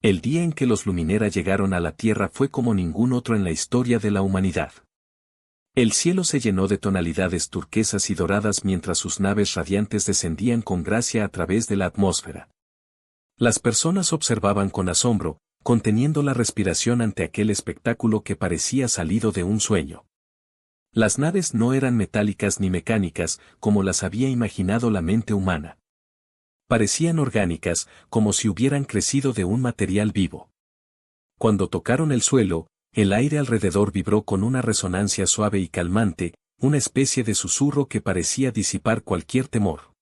El día en que los Luminera llegaron a la Tierra fue como ningún otro en la historia de la humanidad. El cielo se llenó de tonalidades turquesas y doradas mientras sus naves radiantes descendían con gracia a través de la atmósfera. Las personas observaban con asombro, conteniendo la respiración ante aquel espectáculo que parecía salido de un sueño. Las naves no eran metálicas ni mecánicas, como las había imaginado la mente humana. Parecían orgánicas, como si hubieran crecido de un material vivo. Cuando tocaron el suelo, el aire alrededor vibró con una resonancia suave y calmante, una especie de susurro que parecía disipar cualquier temor.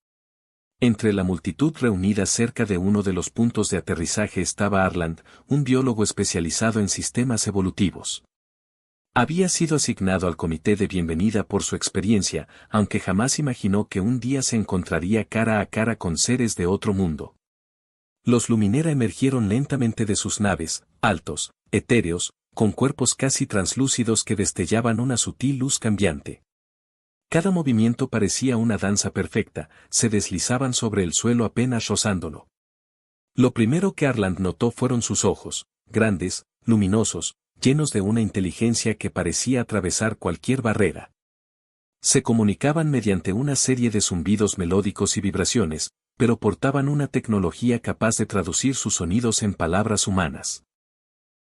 Entre la multitud reunida cerca de uno de los puntos de aterrizaje estaba Arland, un biólogo especializado en sistemas evolutivos. Había sido asignado al comité de bienvenida por su experiencia, aunque jamás imaginó que un día se encontraría cara a cara con seres de otro mundo. Los Luminera emergieron lentamente de sus naves, altos, etéreos, con cuerpos casi translúcidos que destellaban una sutil luz cambiante. Cada movimiento parecía una danza perfecta, se deslizaban sobre el suelo apenas rozándolo. Lo primero que Arland notó fueron sus ojos, grandes, luminosos, llenos de una inteligencia que parecía atravesar cualquier barrera. Se comunicaban mediante una serie de zumbidos melódicos y vibraciones, pero portaban una tecnología capaz de traducir sus sonidos en palabras humanas.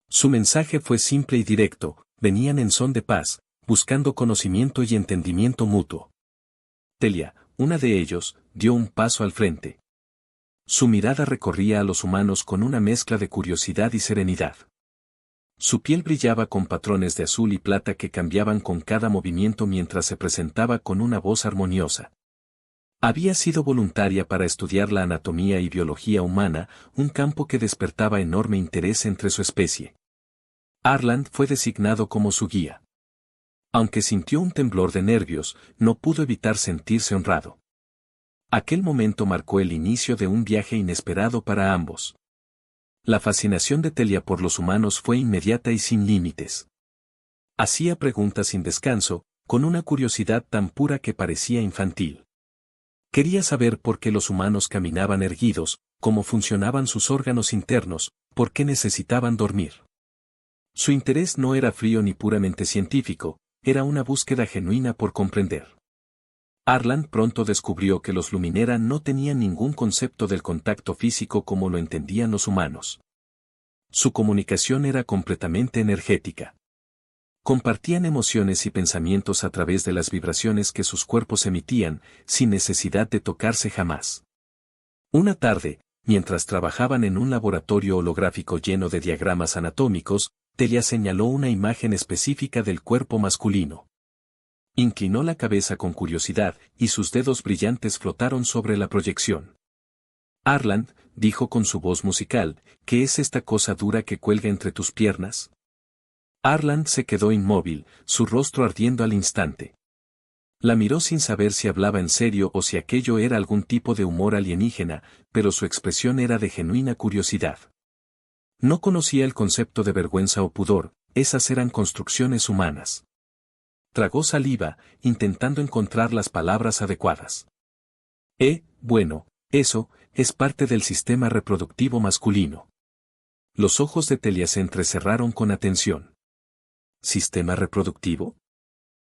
Su mensaje fue simple y directo, venían en son de paz, buscando conocimiento y entendimiento mutuo. Telia, una de ellos, dio un paso al frente. Su mirada recorría a los humanos con una mezcla de curiosidad y serenidad. Su piel brillaba con patrones de azul y plata que cambiaban con cada movimiento mientras se presentaba con una voz armoniosa. Había sido voluntaria para estudiar la anatomía y biología humana, un campo que despertaba enorme interés entre su especie. Arland fue designado como su guía. Aunque sintió un temblor de nervios, no pudo evitar sentirse honrado. Aquel momento marcó el inicio de un viaje inesperado para ambos. La fascinación de Telia por los humanos fue inmediata y sin límites. Hacía preguntas sin descanso, con una curiosidad tan pura que parecía infantil. Quería saber por qué los humanos caminaban erguidos, cómo funcionaban sus órganos internos, por qué necesitaban dormir. Su interés no era frío ni puramente científico, era una búsqueda genuina por comprender. Arland pronto descubrió que los Luminera no tenían ningún concepto del contacto físico como lo entendían los humanos. Su comunicación era completamente energética. Compartían emociones y pensamientos a través de las vibraciones que sus cuerpos emitían, sin necesidad de tocarse jamás. Una tarde, mientras trabajaban en un laboratorio holográfico lleno de diagramas anatómicos, Telia señaló una imagen específica del cuerpo masculino. Inclinó la cabeza con curiosidad, y sus dedos brillantes flotaron sobre la proyección. Arland, dijo con su voz musical, ¿qué es esta cosa dura que cuelga entre tus piernas? Arland se quedó inmóvil, su rostro ardiendo al instante. La miró sin saber si hablaba en serio o si aquello era algún tipo de humor alienígena, pero su expresión era de genuina curiosidad. No conocía el concepto de vergüenza o pudor, esas eran construcciones humanas. Tragó saliva, intentando encontrar las palabras adecuadas. Bueno, eso, es parte del sistema reproductivo masculino. Los ojos de Telia se entrecerraron con atención. ¿Sistema reproductivo?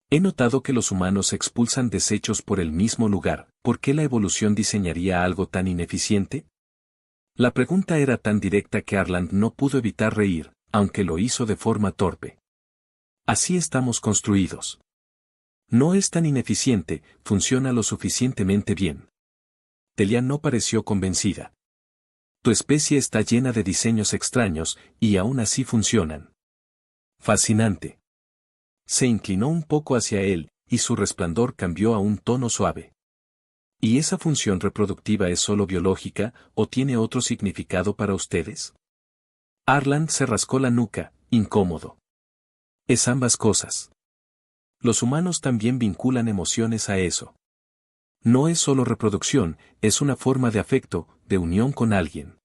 He notado que los humanos expulsan desechos por el mismo lugar, ¿por qué la evolución diseñaría algo tan ineficiente? La pregunta era tan directa que Arland no pudo evitar reír, aunque lo hizo de forma torpe. Así estamos construidos. No es tan ineficiente, funciona lo suficientemente bien. Telia no pareció convencida. Tu especie está llena de diseños extraños, y aún así funcionan. Fascinante. Se inclinó un poco hacia él, y su resplandor cambió a un tono suave. ¿Y esa función reproductiva es solo biológica, o tiene otro significado para ustedes? Arland se rascó la nuca, incómodo. Es ambas cosas. Los humanos también vinculan emociones a eso. No es solo reproducción, es una forma de afecto, de unión con alguien.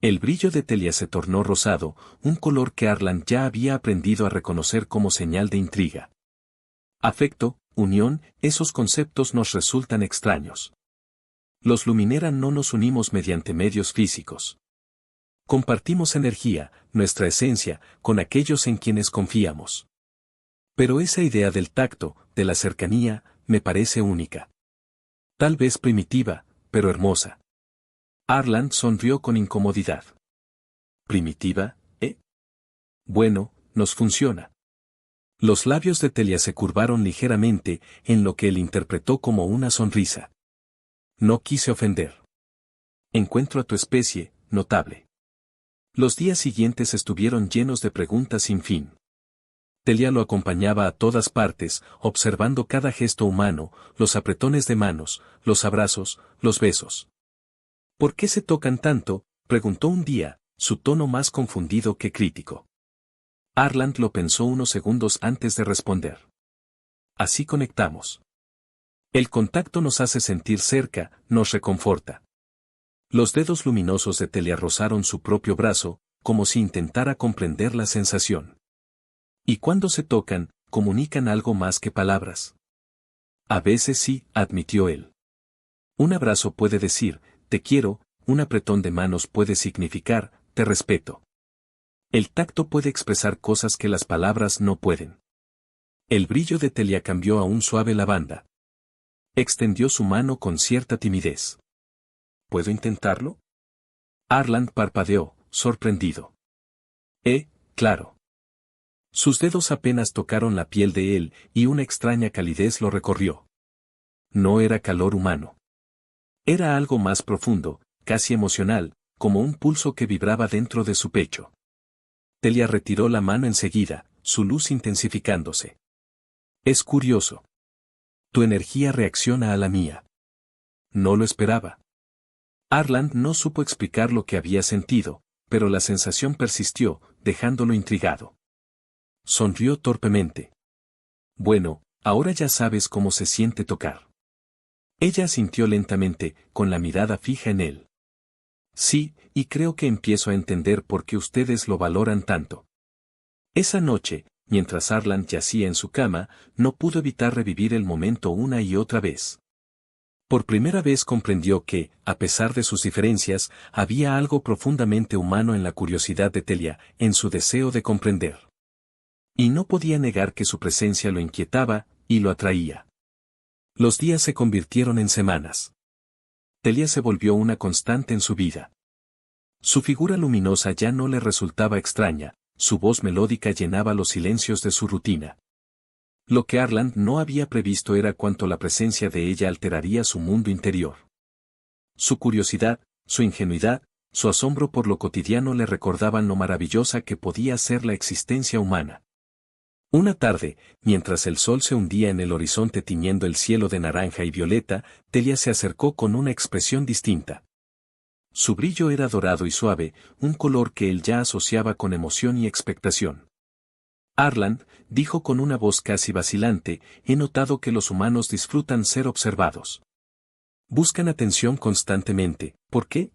El brillo de Telia se tornó rosado, un color que Arland ya había aprendido a reconocer como señal de intriga. Afecto, unión, esos conceptos nos resultan extraños. Los Luminera no nos unimos mediante medios físicos. Compartimos energía, nuestra esencia, con aquellos en quienes confiamos. Pero esa idea del tacto, de la cercanía, me parece única. Tal vez primitiva, pero hermosa. Arland sonrió con incomodidad. ¿Primitiva, eh? Bueno, nos funciona. Los labios de Telia se curvaron ligeramente, en lo que él interpretó como una sonrisa. No quise ofender. Encuentro a tu especie, notable. Los días siguientes estuvieron llenos de preguntas sin fin. Telia lo acompañaba a todas partes, observando cada gesto humano, los apretones de manos, los abrazos, los besos. ¿Por qué se tocan tanto?, preguntó un día, su tono más confundido que crítico. Arland lo pensó unos segundos antes de responder. Así conectamos. El contacto nos hace sentir cerca, nos reconforta. Los dedos luminosos de Telia rozaron su propio brazo, como si intentara comprender la sensación. Y cuando se tocan, comunican algo más que palabras. A veces sí, admitió él. Un abrazo puede decir, te quiero, un apretón de manos puede significar, te respeto. El tacto puede expresar cosas que las palabras no pueden. El brillo de Telia cambió a un suave lavanda. Extendió su mano con cierta timidez. ¿Puedo intentarlo? Arland parpadeó, sorprendido. Claro. Sus dedos apenas tocaron la piel de él, y una extraña calidez lo recorrió. No era calor humano. Era algo más profundo, casi emocional, como un pulso que vibraba dentro de su pecho. Telia retiró la mano enseguida, su luz intensificándose. Es curioso. Tu energía reacciona a la mía. No lo esperaba. Arland no supo explicar lo que había sentido, pero la sensación persistió, dejándolo intrigado. Sonrió torpemente. Bueno, ahora ya sabes cómo se siente tocar. Ella asintió lentamente, con la mirada fija en él. Sí, y creo que empiezo a entender por qué ustedes lo valoran tanto. Esa noche, mientras Arland yacía en su cama, no pudo evitar revivir el momento una y otra vez. Por primera vez comprendió que, a pesar de sus diferencias, había algo profundamente humano en la curiosidad de Telia, en su deseo de comprender. Y no podía negar que su presencia lo inquietaba, y lo atraía. Los días se convirtieron en semanas. Telia se volvió una constante en su vida. Su figura luminosa ya no le resultaba extraña, su voz melódica llenaba los silencios de su rutina. Lo que Arland no había previsto era cuánto la presencia de ella alteraría su mundo interior. Su curiosidad, su ingenuidad, su asombro por lo cotidiano le recordaban lo maravillosa que podía ser la existencia humana. Una tarde, mientras el sol se hundía en el horizonte tiñendo el cielo de naranja y violeta, Telia se acercó con una expresión distinta. Su brillo era dorado y suave, un color que él ya asociaba con emoción y expectación. Arland, dijo con una voz casi vacilante, he notado que los humanos disfrutan ser observados. Buscan atención constantemente, ¿por qué?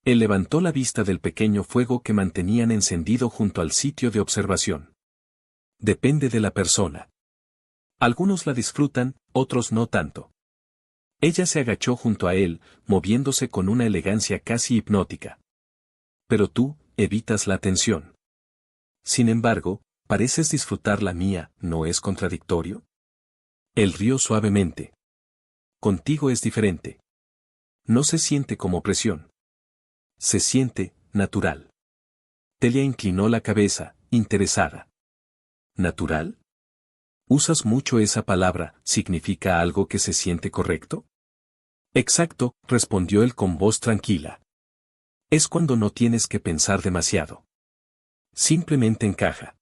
Él levantó la vista del pequeño fuego que mantenían encendido junto al sitio de observación. Depende de la persona. Algunos la disfrutan, otros no tanto. Ella se agachó junto a él, moviéndose con una elegancia casi hipnótica. Pero tú, evitas la atención. Sin embargo, pareces disfrutar la mía, ¿no es contradictorio? Él rió suavemente. Contigo es diferente. No se siente como presión. Se siente, natural. Telia inclinó la cabeza, interesada. ¿Natural? ¿Usas mucho esa palabra, significa algo que se siente correcto? Exacto, respondió él con voz tranquila. Es cuando no tienes que pensar demasiado. Simplemente encaja.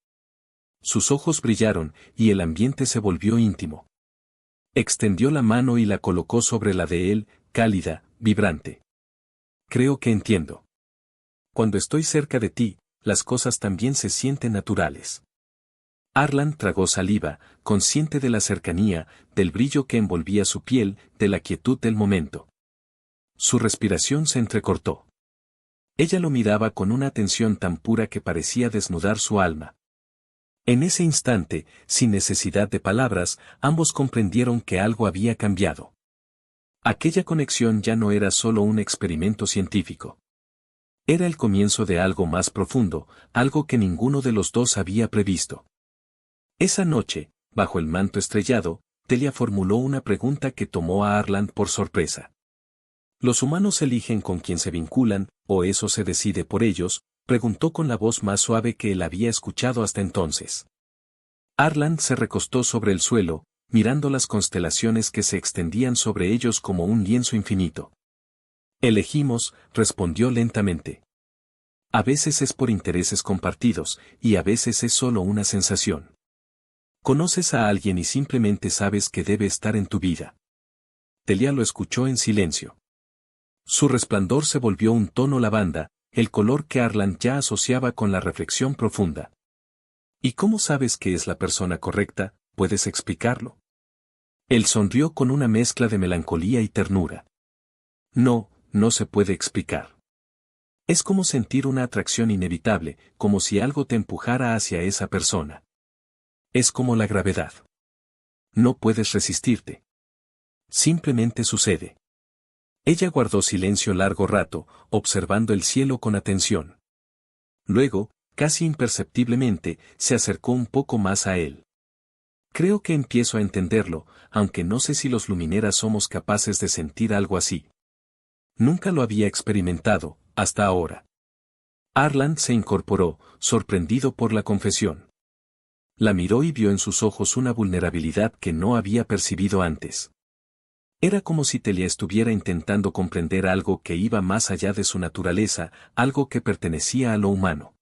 Sus ojos brillaron, y el ambiente se volvió íntimo. Extendió la mano y la colocó sobre la de él, cálida, vibrante. Creo que entiendo. Cuando estoy cerca de ti, las cosas también se sienten naturales. Arland tragó saliva, consciente de la cercanía, del brillo que envolvía su piel, de la quietud del momento. Su respiración se entrecortó. Ella lo miraba con una atención tan pura que parecía desnudar su alma. En ese instante, sin necesidad de palabras, ambos comprendieron que algo había cambiado. Aquella conexión ya no era solo un experimento científico. Era el comienzo de algo más profundo, algo que ninguno de los dos había previsto. Esa noche, bajo el manto estrellado, Telia formuló una pregunta que tomó a Arland por sorpresa. ¿Los humanos eligen con quién se vinculan, o eso se decide por ellos?, preguntó con la voz más suave que él había escuchado hasta entonces. Arland se recostó sobre el suelo, mirando las constelaciones que se extendían sobre ellos como un lienzo infinito. Elegimos, respondió lentamente. A veces es por intereses compartidos, y a veces es solo una sensación. Conoces a alguien y simplemente sabes que debe estar en tu vida. Telia lo escuchó en silencio. Su resplandor se volvió un tono lavanda, el color que Arland ya asociaba con la reflexión profunda. ¿Y cómo sabes que es la persona correcta? ¿Puedes explicarlo? Él sonrió con una mezcla de melancolía y ternura. No, no se puede explicar. Es como sentir una atracción inevitable, como si algo te empujara hacia esa persona. Es como la gravedad. No puedes resistirte. Simplemente sucede. Ella guardó silencio largo rato, observando el cielo con atención. Luego, casi imperceptiblemente, se acercó un poco más a él. Creo que empiezo a entenderlo, aunque no sé si los lumineras somos capaces de sentir algo así. Nunca lo había experimentado, hasta ahora. Arland se incorporó, sorprendido por la confesión. La miró y vio en sus ojos una vulnerabilidad que no había percibido antes. Era como si Telia estuviera intentando comprender algo que iba más allá de su naturaleza, algo que pertenecía a lo humano.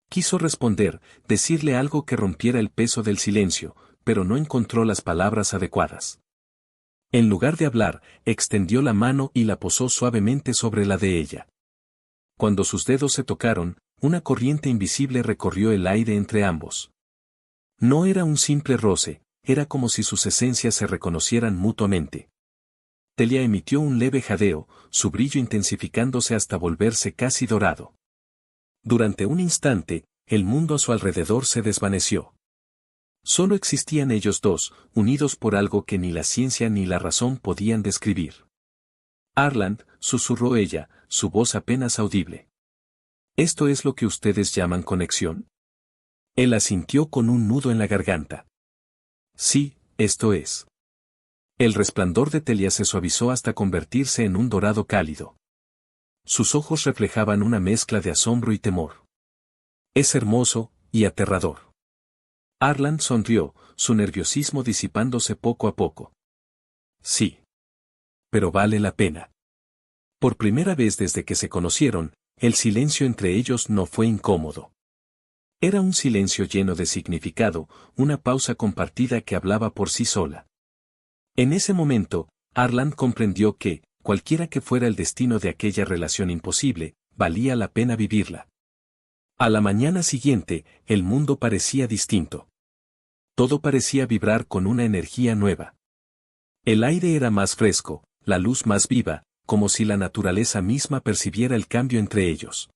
Quiso responder, decirle algo que rompiera el peso del silencio, pero no encontró las palabras adecuadas. En lugar de hablar, extendió la mano y la posó suavemente sobre la de ella. Cuando sus dedos se tocaron, una corriente invisible recorrió el aire entre ambos. No era un simple roce, era como si sus esencias se reconocieran mutuamente. Telia emitió un leve jadeo, su brillo intensificándose hasta volverse casi dorado. Durante un instante, el mundo a su alrededor se desvaneció. Solo existían ellos dos, unidos por algo que ni la ciencia ni la razón podían describir. Arland, susurró ella, su voz apenas audible. ¿Esto es lo que ustedes llaman conexión? Él asintió con un nudo en la garganta. Sí, esto es. El resplandor de Telia se suavizó hasta convertirse en un dorado cálido. Sus ojos reflejaban una mezcla de asombro y temor. Es hermoso, y aterrador. Arland sonrió, su nerviosismo disipándose poco a poco. Sí. Pero vale la pena. Por primera vez desde que se conocieron, el silencio entre ellos no fue incómodo. Era un silencio lleno de significado, una pausa compartida que hablaba por sí sola. En ese momento, Arland comprendió que, cualquiera que fuera el destino de aquella relación imposible, valía la pena vivirla. A la mañana siguiente, el mundo parecía distinto. Todo parecía vibrar con una energía nueva. El aire era más fresco, la luz más viva, como si la naturaleza misma percibiera el cambio entre ellos.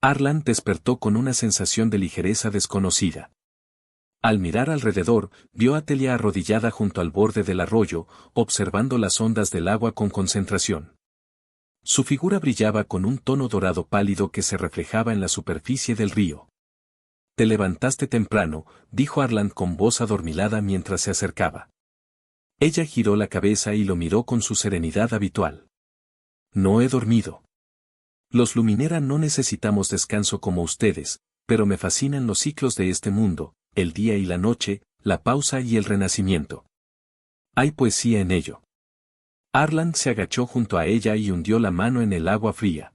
Arland despertó con una sensación de ligereza desconocida. Al mirar alrededor, vio a Telia arrodillada junto al borde del arroyo, observando las ondas del agua con concentración. Su figura brillaba con un tono dorado pálido que se reflejaba en la superficie del río. Te levantaste temprano, dijo Arland con voz adormilada mientras se acercaba. Ella giró la cabeza y lo miró con su serenidad habitual. No he dormido. Los Luminera no necesitamos descanso como ustedes, pero me fascinan los ciclos de este mundo, el día y la noche, la pausa y el renacimiento. Hay poesía en ello. Arland se agachó junto a ella y hundió la mano en el agua fría.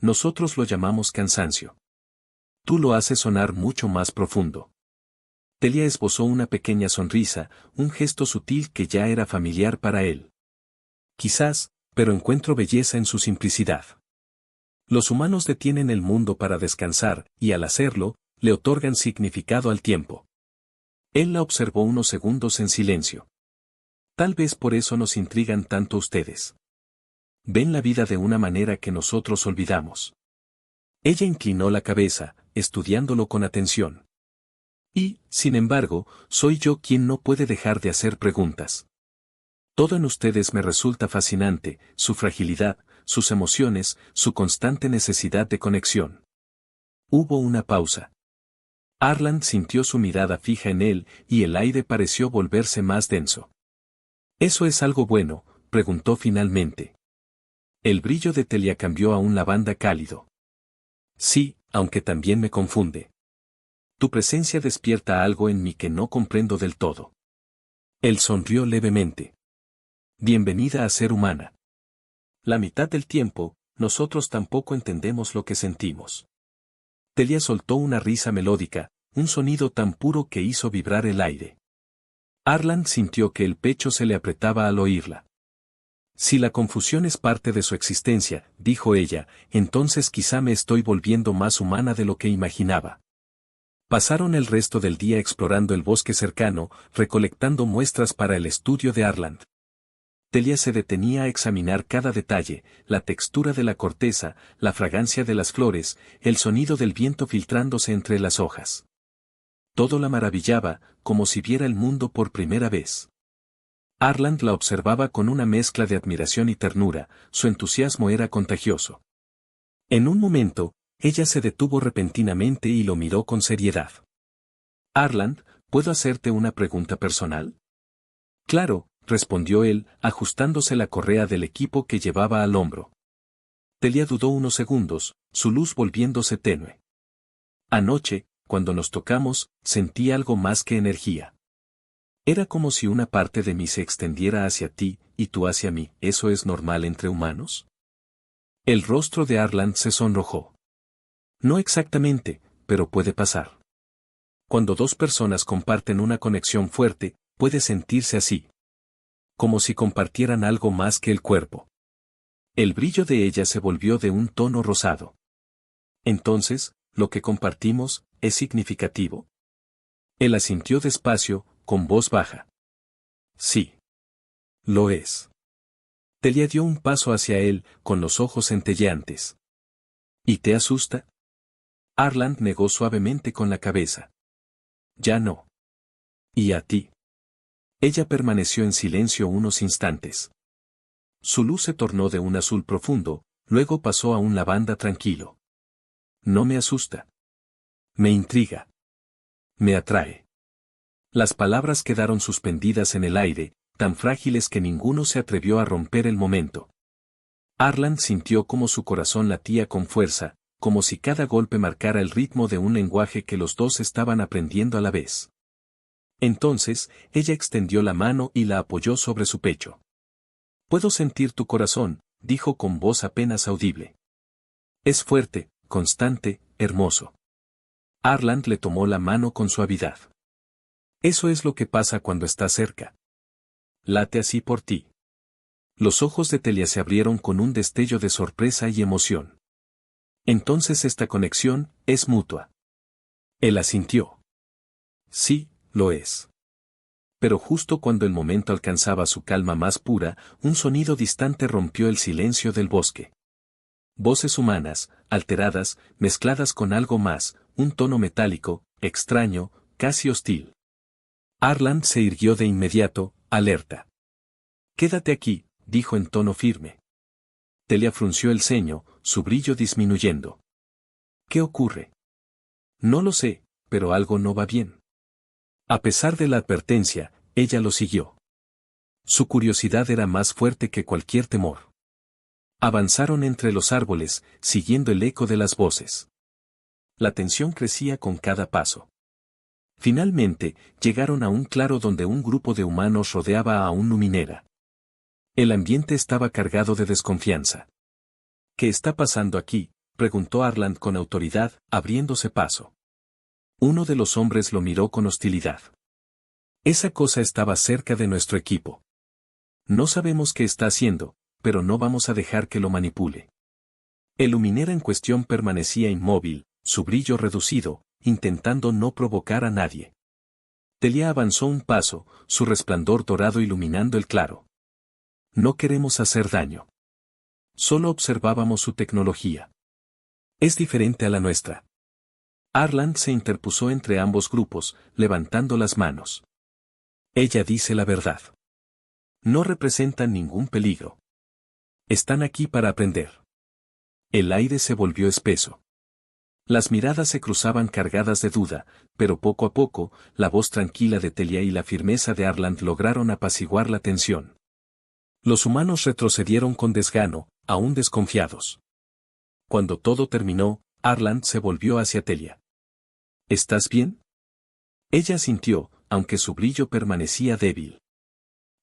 Nosotros lo llamamos cansancio. Tú lo haces sonar mucho más profundo. Telia esbozó una pequeña sonrisa, un gesto sutil que ya era familiar para él. Quizás, pero encuentro belleza en su simplicidad. Los humanos detienen el mundo para descansar, y al hacerlo, le otorgan significado al tiempo. Él la observó unos segundos en silencio. Tal vez por eso nos intrigan tanto ustedes. Ven la vida de una manera que nosotros olvidamos. Ella inclinó la cabeza, estudiándolo con atención. Y, sin embargo, soy yo quien no puede dejar de hacer preguntas. Todo en ustedes me resulta fascinante, su fragilidad, sus emociones, su constante necesidad de conexión. Hubo una pausa. Arland sintió su mirada fija en él, y el aire pareció volverse más denso. ¿Eso es algo bueno?, preguntó finalmente. El brillo de Telia cambió a un lavanda cálido. Sí, aunque también me confunde. Tu presencia despierta algo en mí que no comprendo del todo. Él sonrió levemente. Bienvenida a ser humana. La mitad del tiempo, nosotros tampoco entendemos lo que sentimos. Telia soltó una risa melódica, un sonido tan puro que hizo vibrar el aire. Arland sintió que el pecho se le apretaba al oírla. Si la confusión es parte de su existencia, dijo ella, entonces quizá me estoy volviendo más humana de lo que imaginaba. Pasaron el resto del día explorando el bosque cercano, recolectando muestras para el estudio de Arland. Telia se detenía a examinar cada detalle, la textura de la corteza, la fragancia de las flores, el sonido del viento filtrándose entre las hojas. Todo la maravillaba, como si viera el mundo por primera vez. Arland la observaba con una mezcla de admiración y ternura, su entusiasmo era contagioso. En un momento, ella se detuvo repentinamente y lo miró con seriedad. Arland, ¿puedo hacerte una pregunta personal? Claro, respondió él, ajustándose la correa del equipo que llevaba al hombro. Telia dudó unos segundos, su luz volviéndose tenue. Anoche, cuando nos tocamos, sentí algo más que energía. Era como si una parte de mí se extendiera hacia ti, y tú hacia mí. ¿Eso es normal entre humanos? El rostro de Arland se sonrojó. No exactamente, pero puede pasar. Cuando dos personas comparten una conexión fuerte, puede sentirse así. Como si compartieran algo más que el cuerpo. El brillo de ella se volvió de un tono rosado. Entonces, ¿lo que compartimos es significativo? Él asintió despacio, con voz baja. Sí. Lo es. Telia dio un paso hacia él, con los ojos centelleantes. ¿Y te asusta? Arland negó suavemente con la cabeza. Ya no. ¿Y a ti? Ella permaneció en silencio unos instantes. Su luz se tornó de un azul profundo, luego pasó a un lavanda tranquilo. No me asusta. Me intriga. Me atrae. Las palabras quedaron suspendidas en el aire, tan frágiles que ninguno se atrevió a romper el momento. Arland sintió como su corazón latía con fuerza, como si cada golpe marcara el ritmo de un lenguaje que los dos estaban aprendiendo a la vez. Entonces, ella extendió la mano y la apoyó sobre su pecho. Puedo sentir tu corazón, dijo con voz apenas audible. Es fuerte, constante, hermoso. Arland le tomó la mano con suavidad. Eso es lo que pasa cuando estás cerca. Late así por ti. Los ojos de Telia se abrieron con un destello de sorpresa y emoción. Entonces esta conexión es mutua. Él asintió. Sí, lo es. Pero justo cuando el momento alcanzaba su calma más pura, un sonido distante rompió el silencio del bosque. Voces humanas, alteradas, mezcladas con algo más, un tono metálico, extraño, casi hostil. Arland se irguió de inmediato, alerta. Quédate aquí, dijo en tono firme. Telia frunció el ceño, su brillo disminuyendo. ¿Qué ocurre? No lo sé, pero algo no va bien. A pesar de la advertencia, ella lo siguió. Su curiosidad era más fuerte que cualquier temor. Avanzaron entre los árboles, siguiendo el eco de las voces. La tensión crecía con cada paso. Finalmente, llegaron a un claro donde un grupo de humanos rodeaba a un luminera. El ambiente estaba cargado de desconfianza. ¿Qué está pasando aquí?, preguntó Arland con autoridad, abriéndose paso. Uno de los hombres lo miró con hostilidad. Esa cosa estaba cerca de nuestro equipo. No sabemos qué está haciendo, pero no vamos a dejar que lo manipule. El luminera en cuestión permanecía inmóvil, su brillo reducido, intentando no provocar a nadie. Telia avanzó un paso, su resplandor dorado iluminando el claro. No queremos hacer daño. Solo observábamos su tecnología. Es diferente a la nuestra. Arland se interpuso entre ambos grupos, levantando las manos. Ella dice la verdad. No representan ningún peligro. Están aquí para aprender. El aire se volvió espeso. Las miradas se cruzaban cargadas de duda, pero poco a poco, la voz tranquila de Telia y la firmeza de Arland lograron apaciguar la tensión. Los humanos retrocedieron con desgano, aún desconfiados. Cuando todo terminó, Arland se volvió hacia Telia. ¿Estás bien? Ella sintió, aunque su brillo permanecía débil.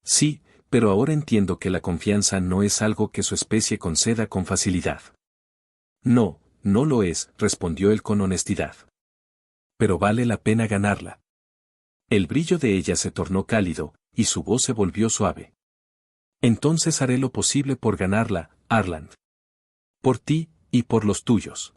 Sí, pero ahora entiendo que la confianza no es algo que su especie conceda con facilidad. No, no lo es, respondió él con honestidad. Pero vale la pena ganarla. El brillo de ella se tornó cálido, y su voz se volvió suave. Entonces haré lo posible por ganarla, Arland. Por ti, y por los tuyos.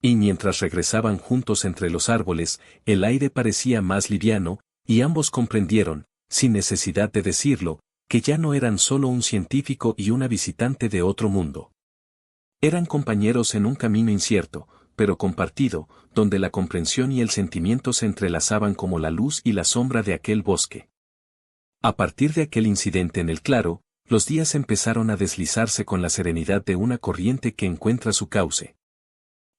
Y mientras regresaban juntos entre los árboles, el aire parecía más liviano, y ambos comprendieron, sin necesidad de decirlo, que ya no eran solo un científico y una visitante de otro mundo. Eran compañeros en un camino incierto, pero compartido, donde la comprensión y el sentimiento se entrelazaban como la luz y la sombra de aquel bosque. A partir de aquel incidente en el claro, los días empezaron a deslizarse con la serenidad de una corriente que encuentra su cauce.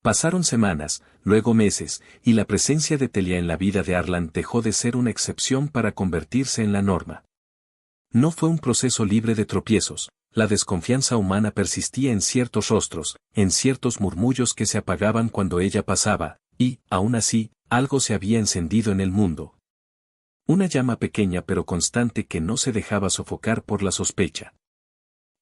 Pasaron semanas, luego meses, y la presencia de Telia en la vida de Arland dejó de ser una excepción para convertirse en la norma. No fue un proceso libre de tropiezos. La desconfianza humana persistía en ciertos rostros, en ciertos murmullos que se apagaban cuando ella pasaba, y, aún así, algo se había encendido en el mundo. Una llama pequeña pero constante que no se dejaba sofocar por la sospecha.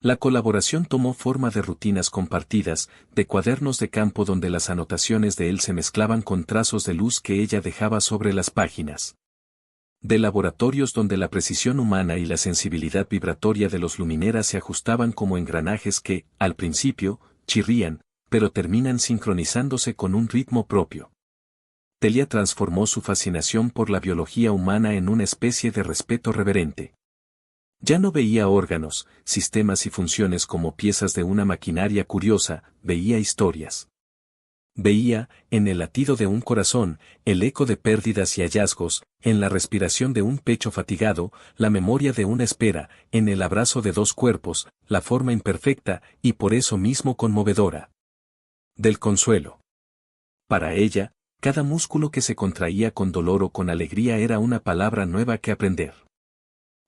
La colaboración tomó forma de rutinas compartidas, de cuadernos de campo donde las anotaciones de él se mezclaban con trazos de luz que ella dejaba sobre las páginas. De laboratorios donde la precisión humana y la sensibilidad vibratoria de los lumineras se ajustaban como engranajes que, al principio, chirrían, pero terminan sincronizándose con un ritmo propio. Telia transformó su fascinación por la biología humana en una especie de respeto reverente. Ya no veía órganos, sistemas y funciones como piezas de una maquinaria curiosa, veía historias. Veía, en el latido de un corazón, el eco de pérdidas y hallazgos, en la respiración de un pecho fatigado, la memoria de una espera, en el abrazo de dos cuerpos, la forma imperfecta, y por eso mismo conmovedora. Del consuelo. Para ella, cada músculo que se contraía con dolor o con alegría era una palabra nueva que aprender.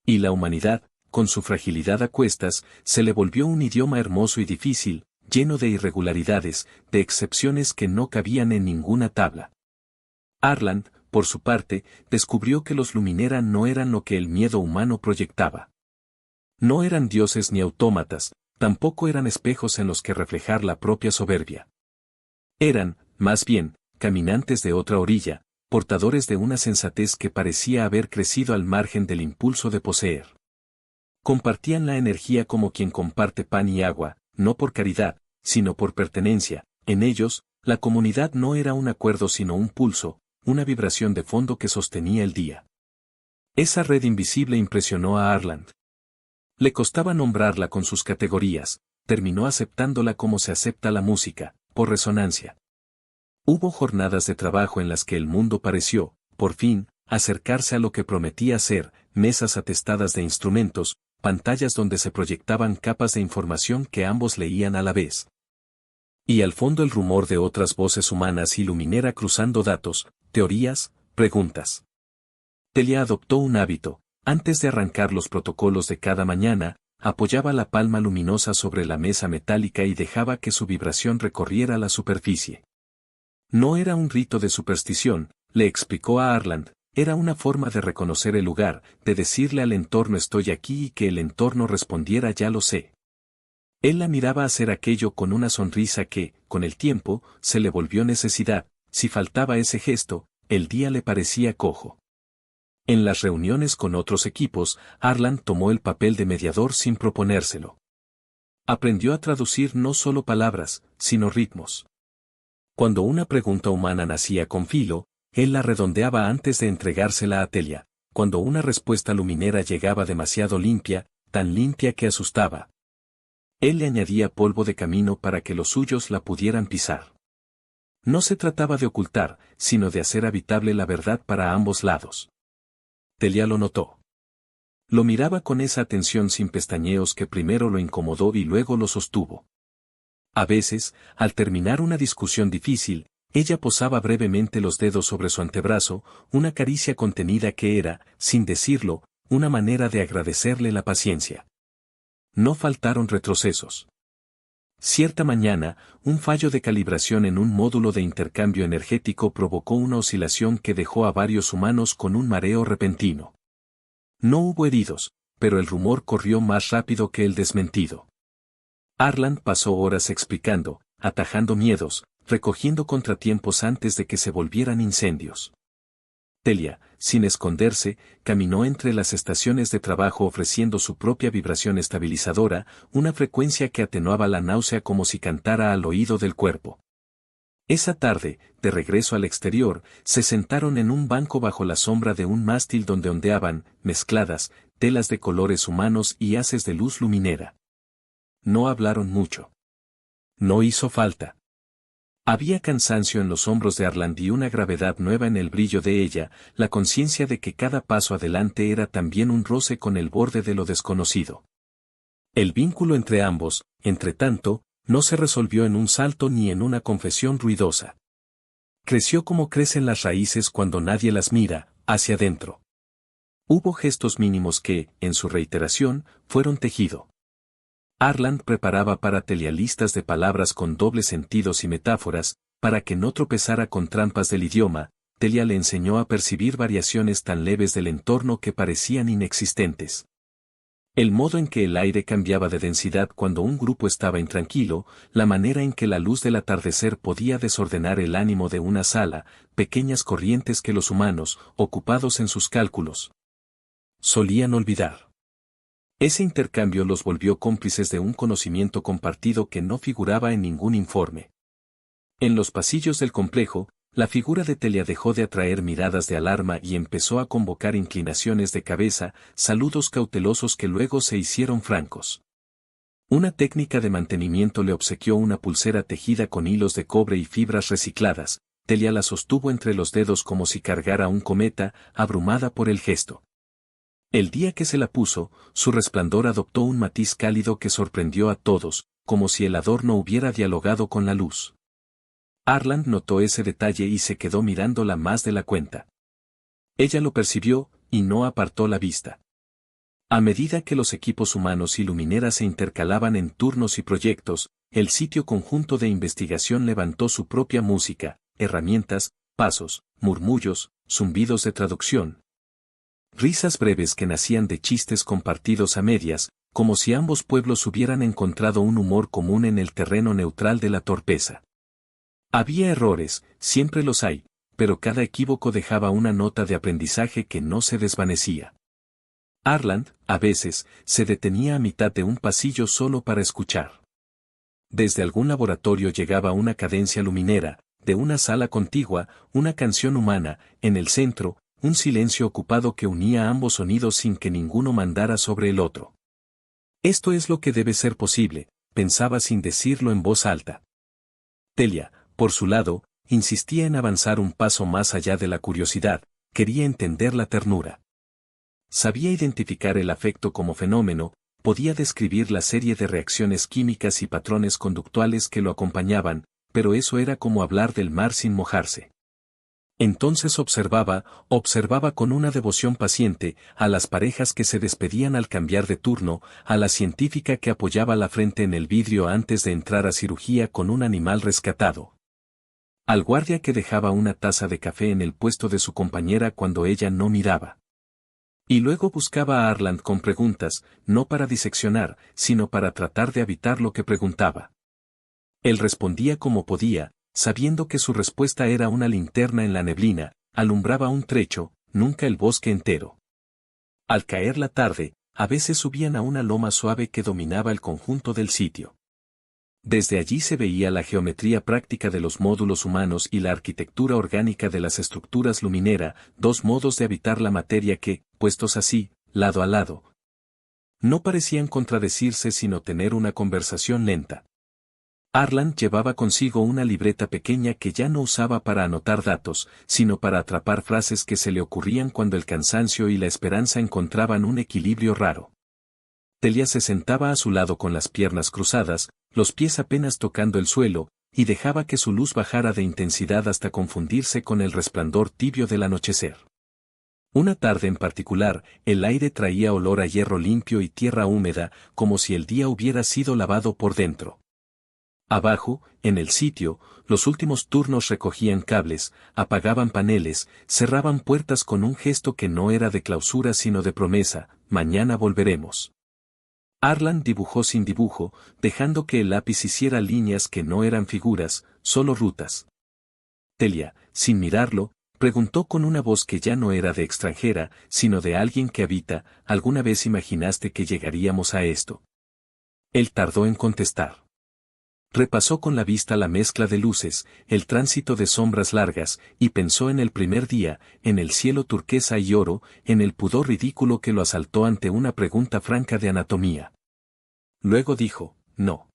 Y la humanidad, con su fragilidad a cuestas, se le volvió un idioma hermoso y difícil, lleno de irregularidades, de excepciones que no cabían en ninguna tabla. Arland, por su parte, descubrió que los Luminera no eran lo que el miedo humano proyectaba. No eran dioses ni autómatas, tampoco eran espejos en los que reflejar la propia soberbia. Eran, más bien, caminantes de otra orilla, portadores de una sensatez que parecía haber crecido al margen del impulso de poseer. Compartían la energía como quien comparte pan y agua, no por caridad, sino por pertenencia. En ellos, la comunidad no era un acuerdo sino un pulso, una vibración de fondo que sostenía el día. Esa red invisible impresionó a Arland. Le costaba nombrarla con sus categorías, terminó aceptándola como se acepta la música, por resonancia. Hubo jornadas de trabajo en las que el mundo pareció, por fin, acercarse a lo que prometía ser, mesas atestadas de instrumentos, pantallas donde se proyectaban capas de información que ambos leían a la vez. Y al fondo el rumor de otras voces humanas y Luminera cruzando datos, teorías, preguntas. Telia adoptó un hábito, antes de arrancar los protocolos de cada mañana, apoyaba la palma luminosa sobre la mesa metálica y dejaba que su vibración recorriera la superficie. No era un rito de superstición, le explicó a Arland, era una forma de reconocer el lugar, de decirle al entorno estoy aquí y que el entorno respondiera ya lo sé. Él la miraba hacer aquello con una sonrisa que, con el tiempo, se le volvió necesidad, si faltaba ese gesto, el día le parecía cojo. En las reuniones con otros equipos, Arland tomó el papel de mediador sin proponérselo. Aprendió a traducir no solo palabras, sino ritmos. Cuando una pregunta humana nacía con filo, él la redondeaba antes de entregársela a Telia. Cuando una respuesta luminera llegaba demasiado limpia, tan limpia que asustaba. Él le añadía polvo de camino para que los suyos la pudieran pisar. No se trataba de ocultar, sino de hacer habitable la verdad para ambos lados. Telia lo notó. Lo miraba con esa atención sin pestañeos que primero lo incomodó y luego lo sostuvo. A veces, al terminar una discusión difícil, ella posaba brevemente los dedos sobre su antebrazo, una caricia contenida que era, sin decirlo, una manera de agradecerle la paciencia. No faltaron retrocesos. Cierta mañana, un fallo de calibración en un módulo de intercambio energético provocó una oscilación que dejó a varios humanos con un mareo repentino. No hubo heridos, pero el rumor corrió más rápido que el desmentido. Arland pasó horas explicando, atajando miedos, recogiendo contratiempos antes de que se volvieran incendios. Telia, sin esconderse, caminó entre las estaciones de trabajo ofreciendo su propia vibración estabilizadora, una frecuencia que atenuaba la náusea como si cantara al oído del cuerpo. Esa tarde, de regreso al exterior, se sentaron en un banco bajo la sombra de un mástil donde ondeaban, mezcladas, telas de colores humanos y haces de luz luminera. No hablaron mucho. No hizo falta. Había cansancio en los hombros de Arland y una gravedad nueva en el brillo de ella, la conciencia de que cada paso adelante era también un roce con el borde de lo desconocido. El vínculo entre ambos, entre tanto, no se resolvió en un salto ni en una confesión ruidosa. Creció como crecen las raíces cuando nadie las mira, hacia adentro. Hubo gestos mínimos que, en su reiteración, fueron tejido. Arland preparaba para Telia listas de palabras con dobles sentidos y metáforas, para que no tropezara con trampas del idioma. Telia le enseñó a percibir variaciones tan leves del entorno que parecían inexistentes. El modo en que el aire cambiaba de densidad cuando un grupo estaba intranquilo, la manera en que la luz del atardecer podía desordenar el ánimo de una sala, pequeñas corrientes que los humanos, ocupados en sus cálculos, solían olvidar. Ese intercambio los volvió cómplices de un conocimiento compartido que no figuraba en ningún informe. En los pasillos del complejo, la figura de Telia dejó de atraer miradas de alarma y empezó a convocar inclinaciones de cabeza, saludos cautelosos que luego se hicieron francos. Una técnica de mantenimiento le obsequió una pulsera tejida con hilos de cobre y fibras recicladas. Telia la sostuvo entre los dedos como si cargara un cometa, abrumada por el gesto. El día que se la puso, su resplandor adoptó un matiz cálido que sorprendió a todos, como si el adorno hubiera dialogado con la luz. Arland notó ese detalle y se quedó mirándola más de la cuenta. Ella lo percibió, y no apartó la vista. A medida que los equipos humanos y lumineras se intercalaban en turnos y proyectos, el sitio conjunto de investigación levantó su propia música, herramientas, pasos, murmullos, zumbidos de traducción. Risas breves que nacían de chistes compartidos a medias, como si ambos pueblos hubieran encontrado un humor común en el terreno neutral de la torpeza. Había errores, siempre los hay, pero cada equívoco dejaba una nota de aprendizaje que no se desvanecía. Arland, a veces, se detenía a mitad de un pasillo solo para escuchar. Desde algún laboratorio llegaba una cadencia luminera, de una sala contigua, una canción humana, en el centro, un silencio ocupado que unía ambos sonidos sin que ninguno mandara sobre el otro. Esto es lo que debe ser posible, pensaba sin decirlo en voz alta. Telia, por su lado, insistía en avanzar un paso más allá de la curiosidad, quería entender la ternura. Sabía identificar el afecto como fenómeno, podía describir la serie de reacciones químicas y patrones conductuales que lo acompañaban, pero eso era como hablar del mar sin mojarse. Entonces observaba con una devoción paciente, a las parejas que se despedían al cambiar de turno, a la científica que apoyaba la frente en el vidrio antes de entrar a cirugía con un animal rescatado. Al guardia que dejaba una taza de café en el puesto de su compañera cuando ella no miraba. Y luego buscaba a Arland con preguntas, no para diseccionar, sino para tratar de evitar lo que preguntaba. Él respondía como podía, sabiendo que su respuesta era una linterna en la neblina, alumbraba un trecho, nunca el bosque entero. Al caer la tarde, a veces subían a una loma suave que dominaba el conjunto del sitio. Desde allí se veía la geometría práctica de los módulos humanos y la arquitectura orgánica de las estructuras luminera, dos modos de habitar la materia que, puestos así, lado a lado, no parecían contradecirse sino tener una conversación lenta. Arland llevaba consigo una libreta pequeña que ya no usaba para anotar datos, sino para atrapar frases que se le ocurrían cuando el cansancio y la esperanza encontraban un equilibrio raro. Telia se sentaba a su lado con las piernas cruzadas, los pies apenas tocando el suelo, y dejaba que su luz bajara de intensidad hasta confundirse con el resplandor tibio del anochecer. Una tarde en particular, el aire traía olor a hierro limpio y tierra húmeda, como si el día hubiera sido lavado por dentro. Abajo, en el sitio, los últimos turnos recogían cables, apagaban paneles, cerraban puertas con un gesto que no era de clausura sino de promesa: mañana volveremos. Arland dibujó sin dibujo, dejando que el lápiz hiciera líneas que no eran figuras, solo rutas. Telia, sin mirarlo, preguntó con una voz que ya no era de extranjera, sino de alguien que habita: ¿alguna vez imaginaste que llegaríamos a esto? Él tardó en contestar. Repasó con la vista la mezcla de luces, el tránsito de sombras largas, y pensó en el primer día, en el cielo turquesa y oro, en el pudor ridículo que lo asaltó ante una pregunta franca de anatomía. Luego dijo: no.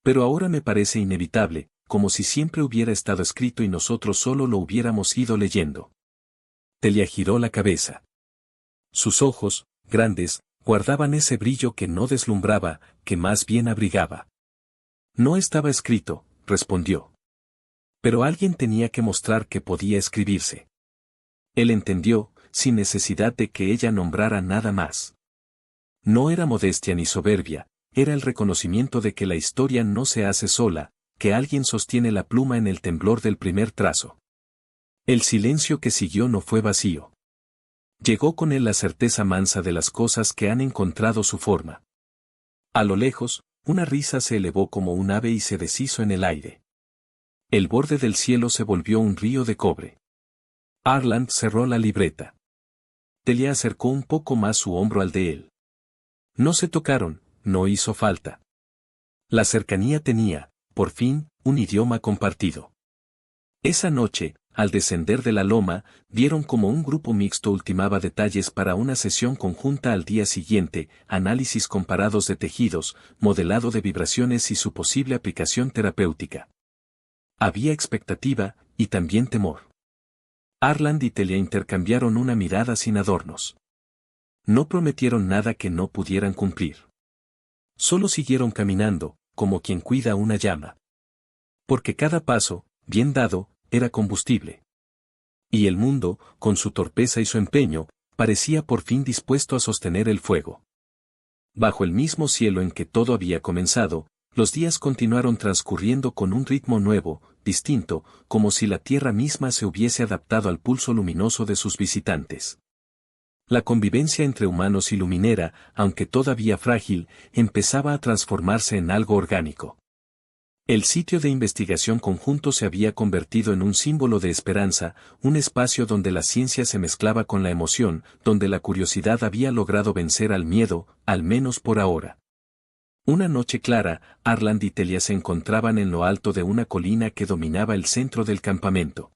Pero ahora me parece inevitable, como si siempre hubiera estado escrito y nosotros solo lo hubiéramos ido leyendo. Telia giró la cabeza. Sus ojos, grandes, guardaban ese brillo que no deslumbraba, que más bien abrigaba. No estaba escrito, respondió. Pero alguien tenía que mostrar que podía escribirse. Él entendió, sin necesidad de que ella nombrara nada más. No era modestia ni soberbia, era el reconocimiento de que la historia no se hace sola, que alguien sostiene la pluma en el temblor del primer trazo. El silencio que siguió no fue vacío. Llegó con él la certeza mansa de las cosas que han encontrado su forma. A lo lejos, una risa se elevó como un ave y se deshizo en el aire. El borde del cielo se volvió un río de cobre. Arland cerró la libreta. Telia acercó un poco más su hombro al de él. No se tocaron, no hizo falta. La cercanía tenía, por fin, un idioma compartido. Esa noche, al descender de la loma, vieron como un grupo mixto ultimaba detalles para una sesión conjunta al día siguiente: análisis comparados de tejidos, modelado de vibraciones y su posible aplicación terapéutica. Había expectativa, y también temor. Arland y Telia intercambiaron una mirada sin adornos. No prometieron nada que no pudieran cumplir. Solo siguieron caminando, como quien cuida una llama. Porque cada paso, bien dado, era combustible. Y el mundo, con su torpeza y su empeño, parecía por fin dispuesto a sostener el fuego. Bajo el mismo cielo en que todo había comenzado, los días continuaron transcurriendo con un ritmo nuevo, distinto, como si la tierra misma se hubiese adaptado al pulso luminoso de sus visitantes. La convivencia entre humanos y Luminera, aunque todavía frágil, empezaba a transformarse en algo orgánico. El sitio de investigación conjunto se había convertido en un símbolo de esperanza, un espacio donde la ciencia se mezclaba con la emoción, donde la curiosidad había logrado vencer al miedo, al menos por ahora. Una noche clara, Arland y Telia se encontraban en lo alto de una colina que dominaba el centro del campamento.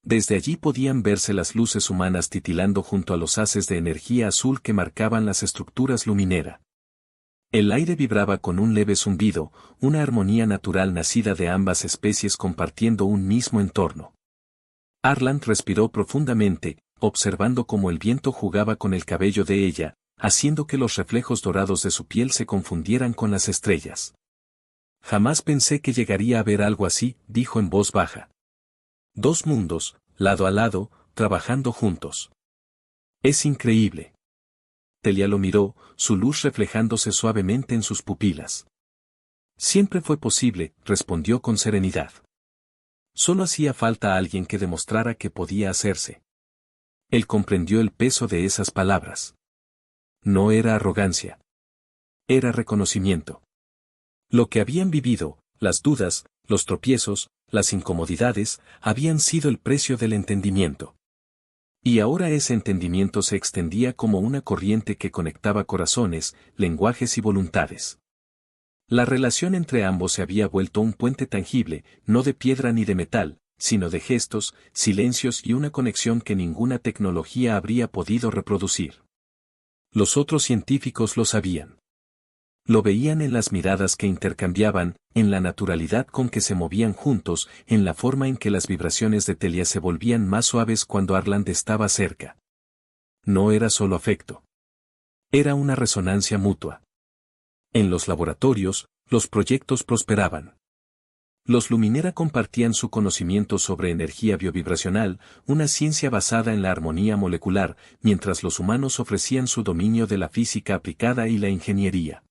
Desde allí podían verse las luces humanas titilando junto a los haces de energía azul que marcaban las estructuras Luminera. El aire vibraba con un leve zumbido, una armonía natural nacida de ambas especies compartiendo un mismo entorno. Arland respiró profundamente, observando cómo el viento jugaba con el cabello de ella, haciendo que los reflejos dorados de su piel se confundieran con las estrellas. Jamás pensé que llegaría a ver algo así, dijo en voz baja. Dos mundos, lado a lado, trabajando juntos. Es increíble. Telia lo miró, su luz reflejándose suavemente en sus pupilas. Siempre fue posible, respondió con serenidad. Solo hacía falta alguien que demostrara que podía hacerse. Él comprendió el peso de esas palabras. No era arrogancia. Era reconocimiento. Lo que habían vivido, las dudas, los tropiezos, las incomodidades, habían sido el precio del entendimiento. Y ahora ese entendimiento se extendía como una corriente que conectaba corazones, lenguajes y voluntades. La relación entre ambos se había vuelto un puente tangible, no de piedra ni de metal, sino de gestos, silencios y una conexión que ninguna tecnología habría podido reproducir. Los otros científicos lo sabían. Lo veían en las miradas que intercambiaban, en la naturalidad con que se movían juntos, en la forma en que las vibraciones de Telia se volvían más suaves cuando Arland estaba cerca. No era solo afecto. Era una resonancia mutua. En los laboratorios, los proyectos prosperaban. Los Luminera compartían su conocimiento sobre energía biovibracional, una ciencia basada en la armonía molecular, mientras los humanos ofrecían su dominio de la física aplicada y la ingeniería.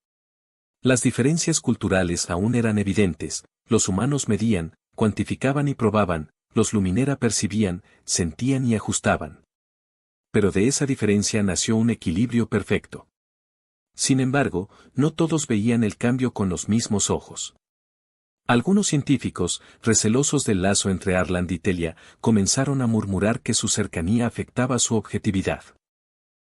Las diferencias culturales aún eran evidentes, los humanos medían, cuantificaban y probaban, los Luminera percibían, sentían y ajustaban. Pero de esa diferencia nació un equilibrio perfecto. Sin embargo, no todos veían el cambio con los mismos ojos. Algunos científicos, recelosos del lazo entre Arland y Telia, comenzaron a murmurar que su cercanía afectaba su objetividad.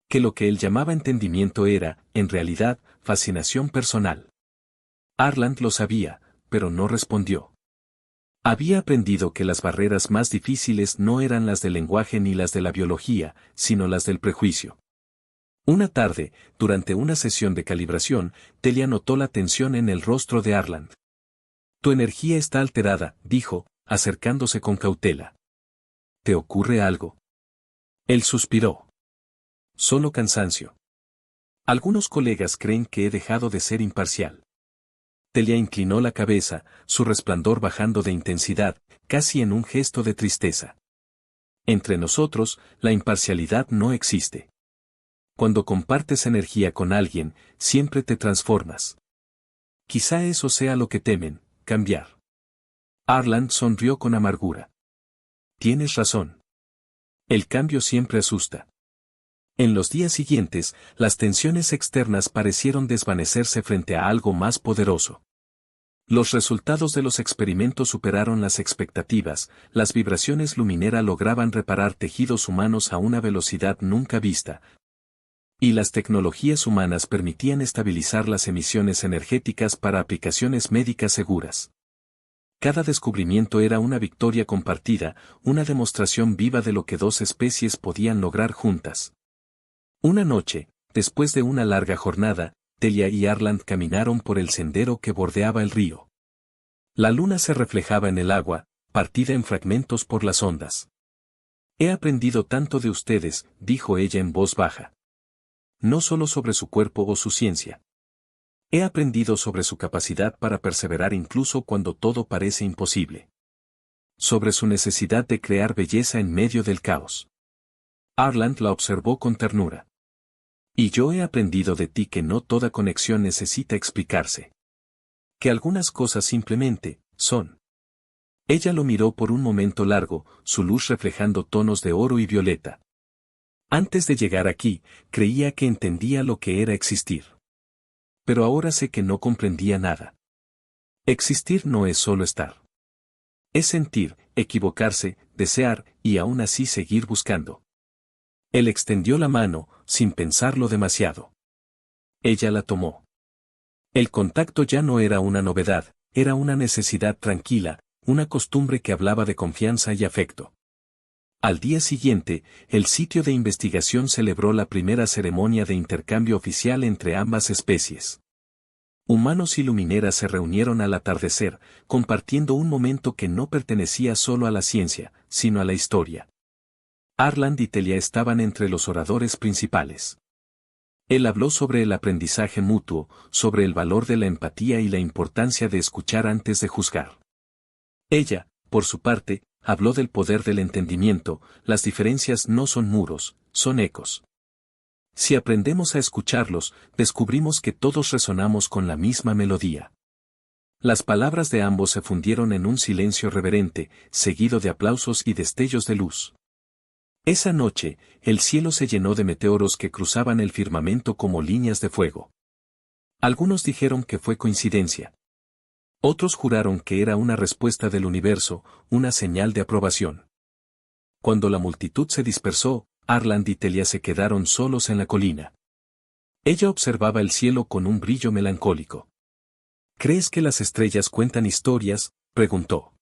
Que lo que él llamaba entendimiento era, en realidad, fascinación personal. Arland lo sabía, pero no respondió. Había aprendido que las barreras más difíciles no eran las del lenguaje ni las de la biología, sino las del prejuicio. Una tarde, durante una sesión de calibración, Telia notó la tensión en el rostro de Arland. Tu energía está alterada, dijo, acercándose con cautela. ¿Te ocurre algo? Él suspiró. Solo cansancio. Algunos colegas creen que he dejado de ser imparcial. Telia inclinó la cabeza, su resplandor bajando de intensidad, casi en un gesto de tristeza. Entre nosotros, la imparcialidad no existe. Cuando compartes energía con alguien, siempre te transformas. Quizá eso sea lo que temen, cambiar. Arland sonrió con amargura. Tienes razón. El cambio siempre asusta. En los días siguientes, las tensiones externas parecieron desvanecerse frente a algo más poderoso. Los resultados de los experimentos superaron las expectativas, las vibraciones Luminera lograban reparar tejidos humanos a una velocidad nunca vista, y las tecnologías humanas permitían estabilizar las emisiones energéticas para aplicaciones médicas seguras. Cada descubrimiento era una victoria compartida, una demostración viva de lo que dos especies podían lograr juntas. Una noche, después de una larga jornada, Telia y Arland caminaron por el sendero que bordeaba el río. La luna se reflejaba en el agua, partida en fragmentos por las ondas. He aprendido tanto de ustedes, dijo ella en voz baja. No solo sobre su cuerpo o su ciencia. He aprendido sobre su capacidad para perseverar incluso cuando todo parece imposible. Sobre su necesidad de crear belleza en medio del caos. Arland la observó con ternura. Y yo he aprendido de ti que no toda conexión necesita explicarse. Que algunas cosas simplemente, son. Ella lo miró por un momento largo, su luz reflejando tonos de oro y violeta. Antes de llegar aquí, creía que entendía lo que era existir. Pero ahora sé que no comprendía nada. Existir no es solo estar. Es sentir, equivocarse, desear, y aún así seguir buscando. Él extendió la mano, sin pensarlo demasiado. Ella la tomó. El contacto ya no era una novedad, era una necesidad tranquila, una costumbre que hablaba de confianza y afecto. Al día siguiente, el sitio de investigación celebró la primera ceremonia de intercambio oficial entre ambas especies. Humanos y Luminera se reunieron al atardecer, compartiendo un momento que no pertenecía solo a la ciencia, sino a la historia. Arland y Telia estaban entre los oradores principales. Él habló sobre el aprendizaje mutuo, sobre el valor de la empatía y la importancia de escuchar antes de juzgar. Ella, por su parte, habló del poder del entendimiento, las diferencias no son muros, son ecos. Si aprendemos a escucharlos, descubrimos que todos resonamos con la misma melodía. Las palabras de ambos se fundieron en un silencio reverente, seguido de aplausos y destellos de luz. Esa noche, el cielo se llenó de meteoros que cruzaban el firmamento como líneas de fuego. Algunos dijeron que fue coincidencia. Otros juraron que era una respuesta del universo, una señal de aprobación. Cuando la multitud se dispersó, Arland y Telia se quedaron solos en la colina. Ella observaba el cielo con un brillo melancólico. ¿Crees que las estrellas cuentan historias?, preguntó.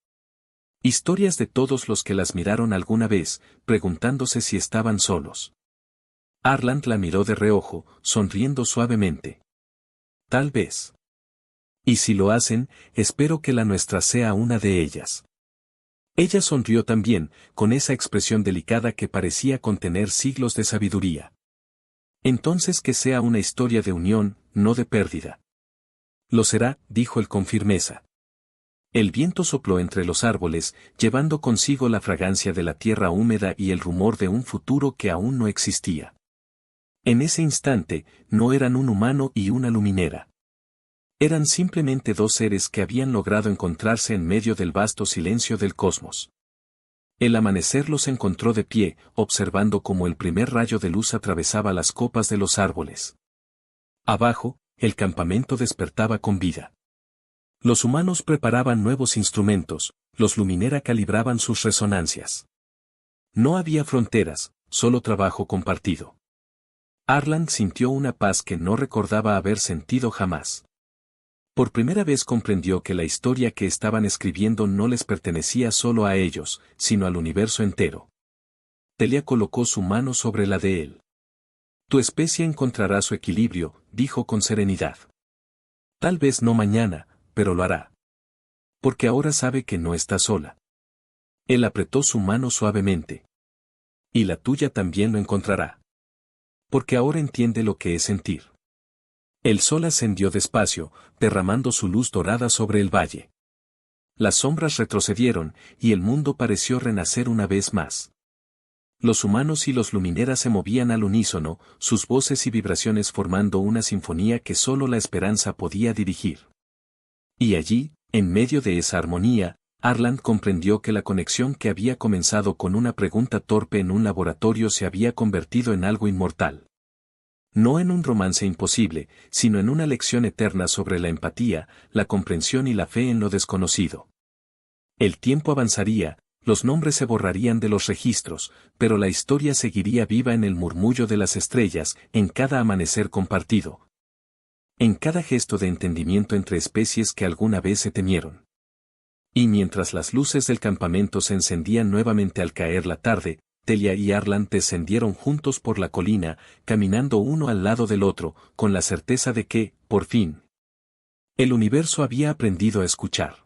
Historias de todos los que las miraron alguna vez, preguntándose si estaban solos. Arland la miró de reojo, sonriendo suavemente. Tal vez. Y si lo hacen, espero que la nuestra sea una de ellas. Ella sonrió también, con esa expresión delicada que parecía contener siglos de sabiduría. Entonces que sea una historia de unión, no de pérdida. Lo será, dijo él con firmeza. El viento sopló entre los árboles, llevando consigo la fragancia de la tierra húmeda y el rumor de un futuro que aún no existía. En ese instante, no eran un humano y una luminera. Eran simplemente dos seres que habían logrado encontrarse en medio del vasto silencio del cosmos. El amanecer los encontró de pie, observando cómo el primer rayo de luz atravesaba las copas de los árboles. Abajo, el campamento despertaba con vida. Los humanos preparaban nuevos instrumentos, los luminera calibraban sus resonancias. No había fronteras, solo trabajo compartido. Arland sintió una paz que no recordaba haber sentido jamás. Por primera vez comprendió que la historia que estaban escribiendo no les pertenecía solo a ellos, sino al universo entero. Telia colocó su mano sobre la de él. Tu especie encontrará su equilibrio, dijo con serenidad. Tal vez no mañana, pero lo hará. Porque ahora sabe que no está sola. Él apretó su mano suavemente. Y la tuya también lo encontrará. Porque ahora entiende lo que es sentir. El sol ascendió despacio, derramando su luz dorada sobre el valle. Las sombras retrocedieron, y el mundo pareció renacer una vez más. Los humanos y los lumineras se movían al unísono, sus voces y vibraciones formando una sinfonía que solo la esperanza podía dirigir. Y allí, en medio de esa armonía, Arland comprendió que la conexión que había comenzado con una pregunta torpe en un laboratorio se había convertido en algo inmortal. No en un romance imposible, sino en una lección eterna sobre la empatía, la comprensión y la fe en lo desconocido. El tiempo avanzaría, los nombres se borrarían de los registros, pero la historia seguiría viva en el murmullo de las estrellas, en cada amanecer compartido. En cada gesto de entendimiento entre especies que alguna vez se temieron. Y mientras las luces del campamento se encendían nuevamente al caer la tarde, Telia y Arland descendieron juntos por la colina, caminando uno al lado del otro, con la certeza de que, por fin, el universo había aprendido a escuchar.